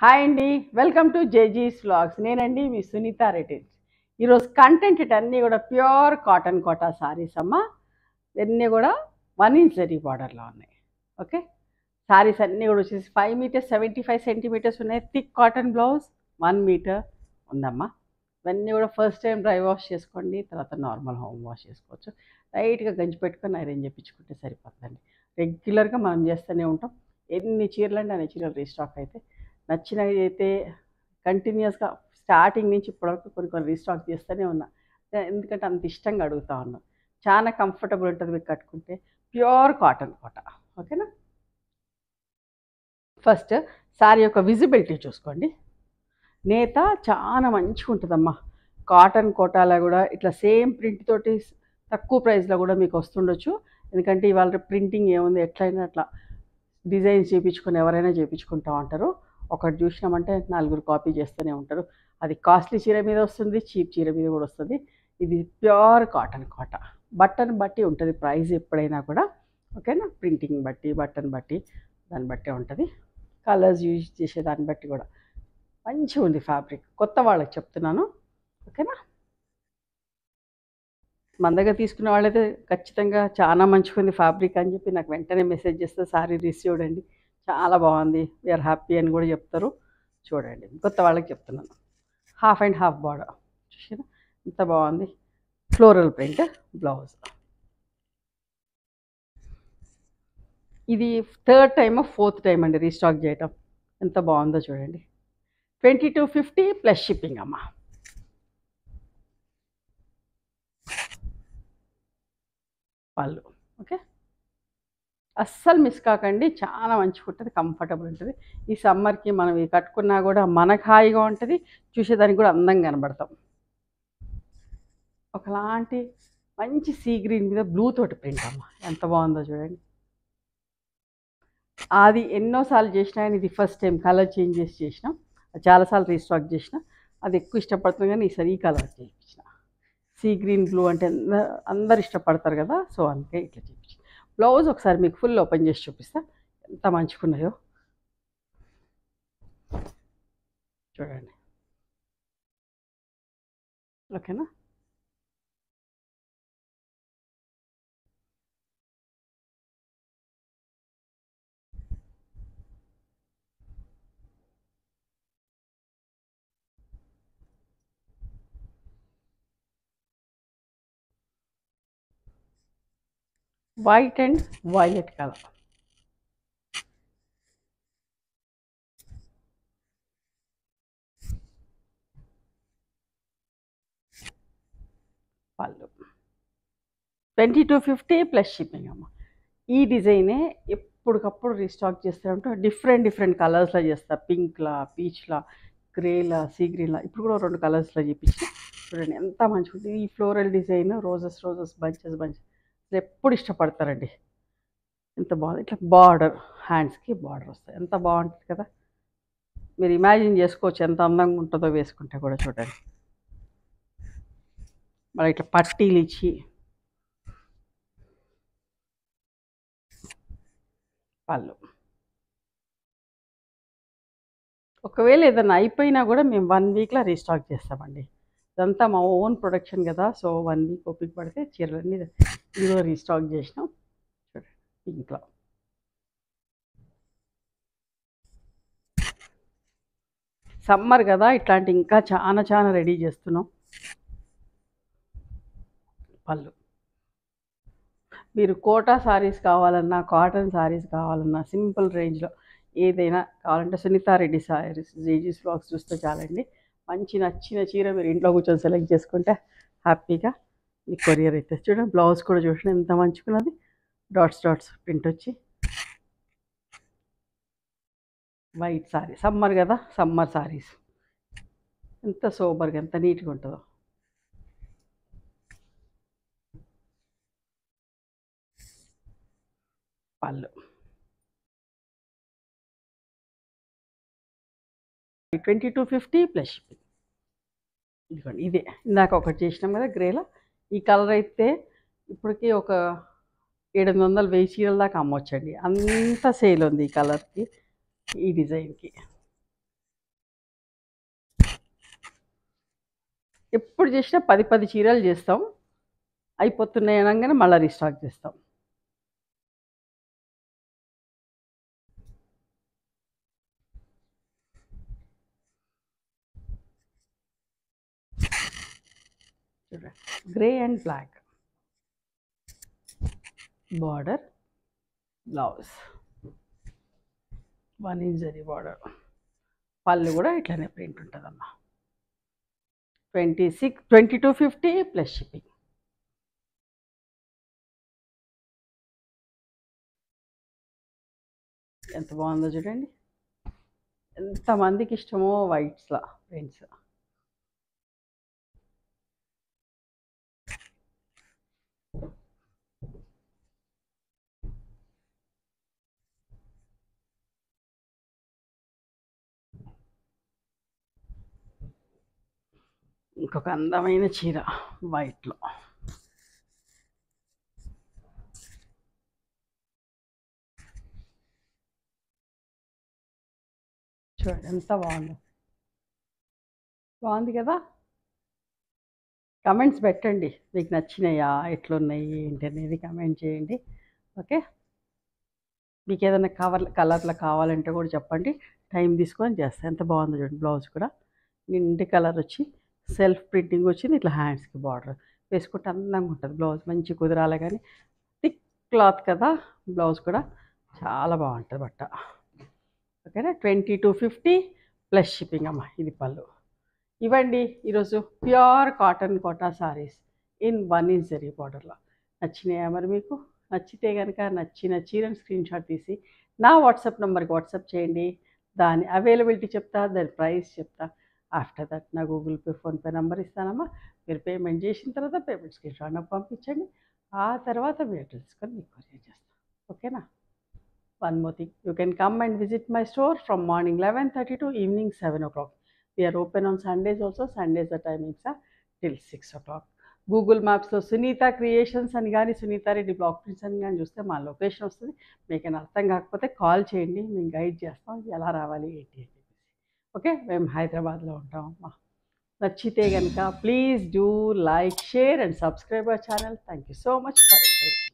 Hi అండి. Welcome to జేజీస్ vlogs. నేనండి మీ సునీత రెడ్డి. ఈరోజు కంటెంట్ ఇటన్నీ కూడా ప్యూర్ కాటన్ కోటా సారీస్ అమ్మ. ఇవన్నీ కూడా 1 ఇంచ్ జరీ బార్డర్లో ఉన్నాయి. ఓకే, సారీస్ అన్నీ కూడా వచ్చేసి 5 మీటర్స్ 75 సెంటీమీటర్స్ ఉన్నాయి. థిక్ కాటన్ బ్లౌజ్ 1 మీటర్ ఉందమ్మా. ఇవన్నీ కూడా ఫస్ట్ టైం డ్రై వాష్ చేసుకోండి, తర్వాత నార్మల్ హోమ్ వాష్ చేసుకోవచ్చు. లైట్గా గంజి పెట్టుకొని ఐరన్ చేయించుకుంటే సరిపోతుందండి. రెగ్యులర్గా మనం చేస్తూనే ఉంటాం. ఎన్ని చీరలు అంటే అన్ని చీరలు రీస్టాక్ అయితే నచ్చినవి అయితే కంటిన్యూస్గా స్టార్టింగ్ నుంచి ఇప్పటివరకు కొన్ని కొన్ని రీస్టాక్ చేస్తూనే ఉన్నా. ఎందుకంటే అంత ఇష్టంగా అడుగుతా ఉన్నాను. చాలా కంఫర్టబుల్ ఉంటుంది మీకు కట్టుకుంటే. ప్యూర్ కాటన్ కోట. ఓకేనా. ఫస్ట్ శారీ యొక్క విజిబిలిటీ చూసుకోండి. నేత చాలా మంచిగా ఉంటుందమ్మా. కాటన్ కోటాలో కూడా ఇట్లా సేమ్ ప్రింట్ తోటి తక్కువ ప్రైస్లో కూడా మీకు వస్తుండొచ్చు. ఎందుకంటే ఇవాళ ప్రింటింగ్ ఏముంది, ఎట్లయినా అట్లా డిజైన్స్ చేయించుకొని ఎవరైనా చేయించుకుంటూ ఉంటారు. ఒకటి చూసినామంటే నలుగురు కాపీ చేస్తూనే ఉంటారు. అది కాస్ట్లీ చీర మీద వస్తుంది, చీప్ చీర మీద కూడా వస్తుంది. ఇది ప్యూర్ కాటన్ కోట. బట్టన్ బట్టి ఉంటుంది ప్రైస్ ఎప్పుడైనా కూడా. ఓకేనా. ప్రింటింగ్ బట్టి, బట్టన్ బట్టి, దాన్ని బట్టే ఉంటుంది. కలర్స్ యూజ్ చేసే దాన్ని బట్టి కూడా మంచిగా ఉంది ఫ్యాబ్రిక్. కొత్త వాళ్ళకి చెప్తున్నాను. ఓకేనా. మన దగ్గర తీసుకున్న వాళ్ళైతే ఖచ్చితంగా చాలా మంచిగా ఉంది ఫ్యాబ్రిక్ అని చెప్పి నాకు వెంటనే మెసేజ్ చేస్తే సారీ రిసీవ్డ్ అండి, చాలా బాగుంది, వీఆర్ హ్యాపీ అని కూడా చెప్తారు. చూడండి, కొత్త వాళ్ళకి చెప్తున్నాను. హాఫ్ అండ్ హాఫ్ బార్డర్ చూసారా ఎంత బాగుంది. Floral print blouse. ఇది థర్డ్ టైమ్ ఫోర్త్ టైం అండి రీస్టాక్ చేయటం. ఎంత బాగుందో చూడండి. 2250 ప్లస్ షిప్పింగ్ అమ్మ. పళ్ళు. ఓకే, అస్సలు మిస్ కాకండి. చాలా మంచిగా ఉంటుంది, కంఫర్టబుల్ ఉంటుంది. ఈ సమ్మర్కి మనం ఇది కట్టుకున్నా కూడా మనకు హాయిగా ఉంటుంది, చూసేదానికి కూడా అందంగా కనబడతాం. ఒకలాంటి మంచి సీ గ్రీన్ మీద బ్లూ తోటి ప్రింట్ అమ్మ, ఎంత బాగుందో చూడండి. అది ఎన్నోసార్లు చేసినా కానీ ఇది ఫస్ట్ టైం కలర్ చేంజెస్ చేసినాం. చాలాసార్లు రీస్టాక్ చేసిన. అది ఎక్కువ ఇష్టపడుతుంది కానీ ఈసారి ఈ కలర్ చేయించిన. సీ గ్రీన్ బ్లూ అంటే అందరు ఇష్టపడతారు కదా, సో అందుకే ఇట్లా చేయించిన. బ్లౌజ్ ఒకసారి మీకు ఫుల్ ఓపెన్ చేసి చూపిస్తా, ఎంత మంచిగా ఉన్నాయో చూడండి. ఓకేనా. White and violet colour. పళ్ళు 2250 ప్లస్ షిప్పింగ్ అమ్మ. ఈ డిజైనే ఎప్పటికప్పుడు రీస్టాక్ చేస్తూ ఉంటాం. డిఫరెంట్ డిఫరెంట్ కలర్స్లో చేస్తా. పింక్లా, పీచ్లా, గ్రేలా, సీ గ్రీన్లా. ఇప్పుడు కూడా 2 కలర్స్లో చేయించి చూడండి ఎంత మంచిగా ఉంటుంది. ఈ floral design roses roses bunches bunches ఎప్పుడు ఇష్టపడతారండి. ఎంత బాగుంది. ఇట్లా బార్డర్, హ్యాండ్స్కి బార్డర్ వస్తాయి. ఎంత బాగుంటుంది కదా. మీరు ఇమాజిన్ చేసుకోవచ్చు ఎంత అందంగా ఉంటుందో వేసుకుంటే కూడా. చూడండి, మళ్ళీ ఇట్లా పట్టీలు ఇచ్చి పళ్ళు. ఒకవేళ ఏదైనా అయిపోయినా కూడా మేము 1 వీక్లో రీస్టాక్ చేస్తామండి. ఇదంతా మా ఓన్ ప్రొడక్షన్ కదా, సో 1 వీక్ ఓపిక పడితే చీరలన్నీ ఇదిగో రీస్టాక్ చేసినాం. చూడండి పింక్లో. సమ్మర్ కదా, ఇట్లాంటి ఇంకా చాలా చాలా రెడీ చేస్తున్నాం. పళ్ళు. మీరు కోటా సారీస్ కావాలన్నా, కాటన్ సారీస్ కావాలన్నా, సింపుల్ రేంజ్లో ఏదైనా కావాలంటే సునీతారెడ్డి సారీస్ జేజీస్ వ్లాగ్స్ చూస్తే చాలండి. మంచి నచ్చిన చీర మీరు ఇంట్లో కూర్చొని సెలెక్ట్ చేసుకుంటే హ్యాపీగా మీకు కొరియర్ అయితే. చూడండి బ్లౌజ్ కూడా చూడండి ఎంత మంచుకున్నది. డాట్స్ డాట్స్ ప్రింట్ వచ్చి వైట్ సారీ. సమ్మర్ కదా, సమ్మర్ సారీస్ ఎంత సోబర్గా ఎంత నీట్గా ఉంటుందో. పళ్ళు 2250 ప్లస్ షిప్పింగ్. ఇదిగోండి ఇదే ఇందాక ఒకటి చేసినాం కదా గ్రేలో. ఈ కలర్ అయితే ఇప్పటికీ ఒక 700 1000 చీరల దాకా అమ్మొచ్చండి. అంత సేల్ ఉంది ఈ కలర్కి, ఈ డిజైన్కి. ఎప్పుడు చేసినా 10 చీరలు చేస్తాం. అయిపోతున్నాయి అనగానే మళ్ళీ రీస్టాక్ చేస్తాం. చూడండి, grey and black border, blouse 1 inch zari border, పళ్ళు కూడా ఇట్లానే ప్రింట్ ఉంటుందమ్మా. 2250 ప్లస్ షిప్పింగ్. ఎంత బాగుందో చూడండి, ఎంతమందికి ఇష్టమో వైట్స్లో ప్రింట్స్. ఇంకొక అందమైన చీర వైట్లో. చూడండి ఎంత బాగుందో, బాగుంది కదా. కమెంట్స్ పెట్టండి, మీకు నచ్చినాయా, ఎట్లున్నాయి ఏంటి అనేది కమెంట్ చేయండి. ఓకే, మీకు ఏదైనా కలర్లో కావాలంటే కూడా చెప్పండి, టైం తీసుకొని చేస్తాను. ఎంత బాగుందో చూడండి, బ్లౌజ్ కూడా నిండి కలర్ వచ్చి సెల్ఫ్ ప్రింటింగ్ వచ్చింది. ఇట్లా హ్యాండ్స్కి బార్డర్ వేసుకుంటే అందంగా ఉంటుంది. బ్లౌజ్ మంచి కుదరాలి, కానీ థిక్ క్లాత్ కదా, బ్లౌజ్ కూడా చాలా బాగుంటుంది బట్ట. ఓకేనా, 2250 ప్లస్ షిప్పింగ్ అమ్మ. ఇది పళ్ళు. ఇవ్వండి ఈరోజు pure cotton Kota saris in 1 inch zari బార్డర్లో. నచ్చినాయా మరి మీకు? నచ్చితే కనుక నచ్చిన చీరను స్క్రీన్ షాట్ తీసి నా వాట్సాప్ నెంబర్కి వాట్సాప్ చేయండి. దాని అవైలబిలిటీ చెప్తా, దాని ప్రైస్ చెప్తా. ఆఫ్టర్ దట్ నా గూగుల్ పే, ఫోన్పే నెంబర్ ఇస్తానమ్మా. మీరు పేమెంట్ చేసిన తర్వాత పేమెంట్ స్క్రీన్ షాట్ నాకు పంపించండి. ఆ తర్వాత మీరు తెలుసుకొని మీకు కొరియర్ చేస్తాను. ఓకేనా. One more thing, you can come and visit my store from morning 11:30 to evening 7 o'clock. We are open on Sundays also. Sundays the timings are till 6 o'clock. Google మ్యాప్స్లో సునీత క్రియేషన్స్ అని కానీ సునీత రెడ్డి బ్లాక్ ప్రింట్స్ అని కానీ చూస్తే మా location వస్తుంది. మీకు అర్థం కాకపోతే కాల్ చేయండి, మేము గైడ్ చేస్తాం ఎలా రావాలి ఏంటి అని చెప్పేసి. ఓకే, మేము హైదరాబాద్లో ఉంటాం అమ్మా. నచ్చితే కనుక please do like, share and subscribe our channel. Thank you so much for encourage.